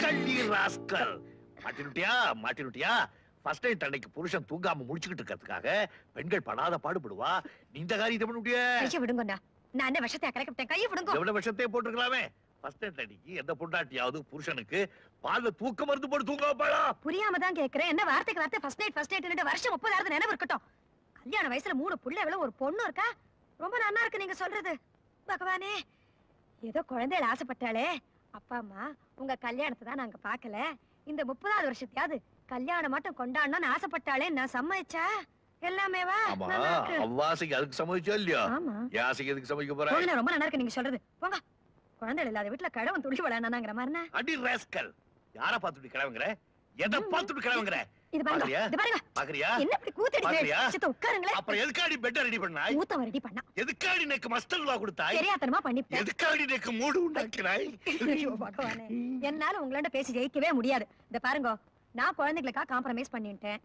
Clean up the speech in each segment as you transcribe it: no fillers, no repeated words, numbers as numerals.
கள்ளி rascal. மாட்டினுட்டியா first night அன்னைக்கு புருஷன் தூங்காம முடிச்சுக்கிட்டு இருக்கிறதுக்காக பெண்கள் படாத பாடுபடுவா. நீ இந்த காரியத்தை பண்ணிட்டியே. கையை விடுங்கண்ணா. நான் என்ன விஷத்தை கலக்கிட்டேன். கையை விடுங்க. எவ்வளவு விஷத்தையே போட்டுக்கலாமே. ஃபர்ஸ்ட் நைட் அன்னைக்கு எந்த பொண்டாட்டியாவது புருஷனுக்கு பால்ல தூக்க மருந்து போட்டு தூங்க வைப்பாளா? புரியாம தான் கேக்குறேன். என்ன வார்த்தைக்கு வார்த்தை ஃபர்ஸ்ட் நைட் வருஷம் 30 நினைவு இருக்கட்டும். கல்யாண வயசுல 3 புள்ள எவ்வளவு ஒரு பொண்ணு இருக்கா? ரொம்ப நல்லா இருக்கு நீங்க சொல்றது. பகவானே, ஏதோ குழந்தைகள் ஆசைப்பட்டாளே. அப்பா அம்மா உங்க கல்யாணத்தை தான் நாங்க பாக்கல. இந்த 30வது வருஷத்தையாவது கல்யாணம் மட்டும் கொண்டாடணும்னு ஆசைப்பட்டாளே. நான் சம்மதிச்சா எல்லாமேவா? அவ்வாசைக்கு அதுக்கு சம்மதிச்சா இல்லையா? யாசைக்கு எதுக்கு சம்மதிக்க போறா? ரொம்ப நல்லா இருக்கு நீங்க சொல்றது. போங்க. குழந்தை இல்லாத வீட்டுல கடவுன் துள்ளி விளையாடுனாங்கிற மாதிரி. அடி ராஸ்கல். யாரை பார்த்துட்டு கிளவுங்கற? எதை பார்த்துட்டு கிளவுங்கற? இது பாருங்க. பாக்குறியா? என்ன இப்படி கூத்தடிக்கிறீங்க? சித்த உட்காருங்களே. அப்புறம் எதுக்காடி பெட் ரெடி பண்ணாய்? மூத்த ரெடி பண்ணா. எதுக்காடி எனக்கு மஸ்டல்வா கொடுத்தாய்? தெரியாதனமா பண்ணிட்டேன். எதுக்காடி எனக்கு மூடு உண்டாக்கினாய்? ஐயோ பகவானே. என்னால உங்களோட பேசி ஜெயிக்கவே முடியாது. இந்த பாருங்க. நான் குழந்தைகளுக்கா காம்ப்ரமைஸ் பண்ணிட்டேன்.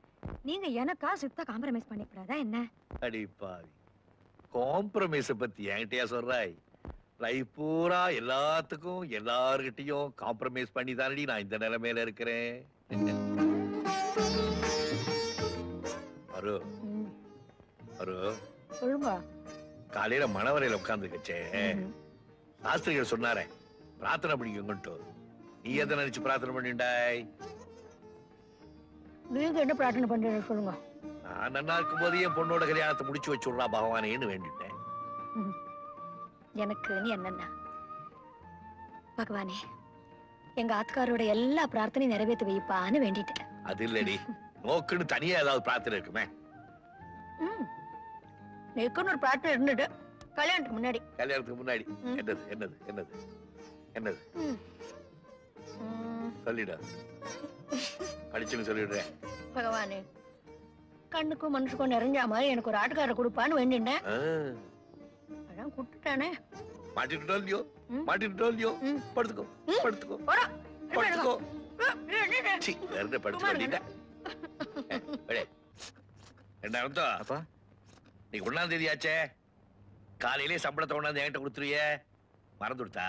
நீங்க எனக்கா சுத்த காம்ப்ரமைஸ் பண்ணிக்கூடாதா என்ன? அடி பாவி. காம்ப்ரமைஸ் பத்தி என்கிட்டயா சொல்றாய்? லைஃப் பூரா எல்லாத்துக்கும் எல்லார்கிட்டயும் காம்ப்ரமைஸ் பண்ணி தானடி நான் இந்த நிலைமையில இருக்கிறேன். சொல்லுங்க. காலையில மணவரையில உட்கார்ந்துக்கச்சே சாஸ்திரிகள் சொன்னாரே பிரார்த்தனை பண்ணிக்கோங்கட்டு. நீ எதை நினைச்சு பிரார்த்தனை பண்ணிட்டாய்? நீங்க என்ன பிரார்த்தனை பண்றீங்க சொல்லுங்க. நான் நன்னா இருக்கும் போது என் பொண்ணோட கல்யாணத்தை முடிச்சு வச்சுடுறா பகவானேன்னு வேண்டிட்டேன். எனக்கு நீ என்னன்னா பகவானே எங்க ஆத்காரோட எல்லா பிரார்த்தனையும் நிறைவேற்றி வைப்பான்னு வேண்டிட்டேன். அது இல்லடி, நோக்குன்னு தனியா ஏதாவது பிரார்த்தனை இருக்குமே? நெக்குன்னு ஒரு பிரார்த்தனை இருந்துட்டு கல்யாணத்துக்கு முன்னாடி. கல்யாணத்துக்கு முன்னாடி என்னது என்னது என்னது என்னது சொல்லிட. படிச்சுன்னு சொல்லிடுறேன். பகவானே கண்ணுக்கும் மனுஷுக்கும் நிறைஞ்ச மாதிரி எனக்கு ஒரு ஆட்டுக்காரரை கொடுப்பான்னு வேண்டிட்டேன். அதான் கொடுத்துட்டானே. மாட்டிட்டோ இல்லையோ? மாட்டிட்டோ இல்லையோ? படுத்துக்கோ படுத்துக்கோ படுத்துக்கோ. வேற படுத்து வேண்டிட்டேன். என்ன அர்த்தம்? அப்பா நீ 1ஆம் தேதி ஆச்சே, காலையிலே சம்பளத்தை 1ஆம் தேதி என்கிட்ட கொடுத்துருவிய? மறந்துடுத்தா?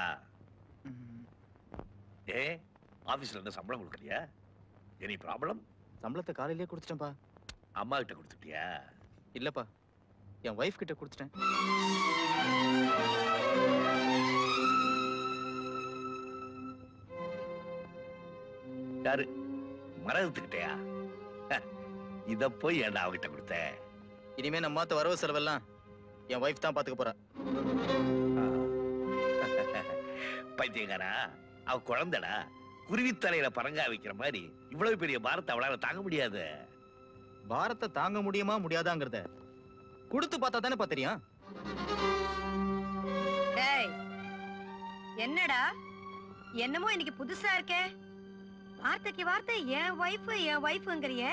ஏ ஆபீஸ்ல என்ன சம்பளம் கொடுக்கலையா? Any problem? சம்பளத்தை காலையிலே கொடுத்துட்டேன்ப்பா. அம்மா கிட்ட கொடுத்துட்டியா? இல்லப்பா, என் வைஃப் கிட்ட கொடுத்துட்டேன். யாரு? மரகத்துக்கிட்டயா? இத போய் ஏன்டா அவகிட்ட கொடுத்த? இனிமே நம்ம மாத்த வரவு செலவெல்லாம் என் வைஃப் தான் பாத்துக்க போறா. பைத்தியக்காரா, அவ குழந்தைடா. குருவித்தலையில பரங்கா வைக்கிற மாதிரி இவ்வளவு பெரிய பாரத்தை அவளால தாங்க முடியாது. பாரத்தை தாங்க முடியுமா முடியாதாங்கிறத கொடுத்து பார்த்தா தானே தெரியும். என்னடா என்னமோ இன்னைக்கு புதுசா இருக்கே. வார்த்தைக்கு வார்த்தை என் வைஃப்ங்கறிய.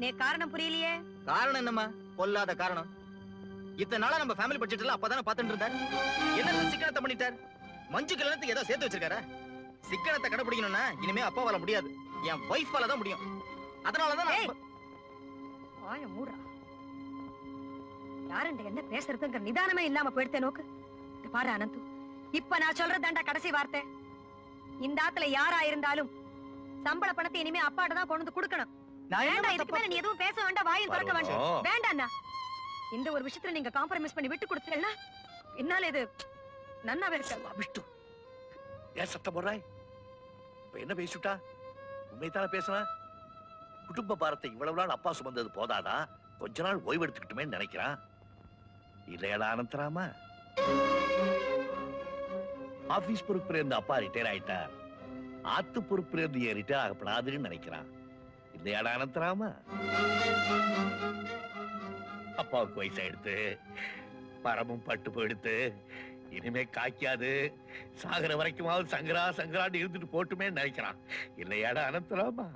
நீ காரணம் புரியலையே. காரணம் என்னம்மா? பொல்லாத காரணம். இத்தனை நாளா நம்ம ஃபேமிலி பட்ஜெட்ல அப்பதானே பாத்துட்டு இருந்தார். என்ன சிக்கனத்தை பண்ணிட்டார்? மஞ்சு கல்யாணத்துக்கு ஏதோ சேர்த்து வச்சிருக்காரா? சிக்கனத்தை கடைபிடிக்கணும்னா இனிமே அப்பாவால முடியாது, என் வைஃபால தான் முடியும். அதனாலதான் யாருண்ட என்ன பேசுறதுங்கிற நிதானமே இல்லாம போயிடுத்தே நோக்கு. பாரு அனந்து, இப்ப நான் சொல்றதாண்டா கடைசி வார்த்தை. இந்த ஆத்துல யாரா இருந்தாலும் சம்பள பணத்தை இனிமே அப்பாட்ட தான் கொண்டு வந்து கொடுக்கணும். இதுக்கு மேல நீ எதுவும் பேச வேண்டாம், வாயும் திறக்க வேண்டாம். வேண்டாண்ணா, இந்த ஒரு விஷயத்துல நீங்க காம்ப்ரமைஸ் பண்ணி விட்டு கொடுத்தீங்கன்னா என்னால இது நன்னாவே இருக்காது. ஏன் சத்தம் போடுறாய்? இப்ப என்ன பேசிட்டா? உண்மைத்தான பேசுனா? குடும்ப பாரத்தை இவ்வளவு நாள் அப்பா சுமந்தது போதாதா? கொஞ்ச நாள் ஓய்வு எடுத்துக்கிட்டுமே நினைக்கிறான். இல்லையடா அனந்தராமா, ஆபீஸ் பொறுப்புல இருந்து அப்பா ரிட்டையர் ஆயிட்டார். ஆத்து பொறுப்புல இருந்து ரிட்டையர் ஆகப்படாதுன்னு நினைக்கிறான். இல்லையாடா அனந்தராமா? அப்பாவுக்கு வயசாயிடுத்து, மரமும் பட்டு போயிடுத்து, இனிமே காய்க்காது, சாகர வரைக்குமாவது சங்கரா சங்கரான்னு இருந்துட்டு போட்டுமே நினைக்கிறான். இல்லையாடா அனந்தராமா?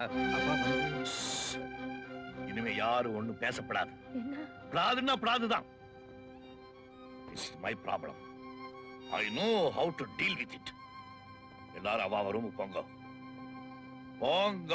இனிமே யாரும் ஒண்ணும் பேசப்படாது. பிராதுன்னா பிராதுதான். This is my problem. I know how to deal with it. எல்லாரும் அவ ரூமுக்கு போங்க. போங்க.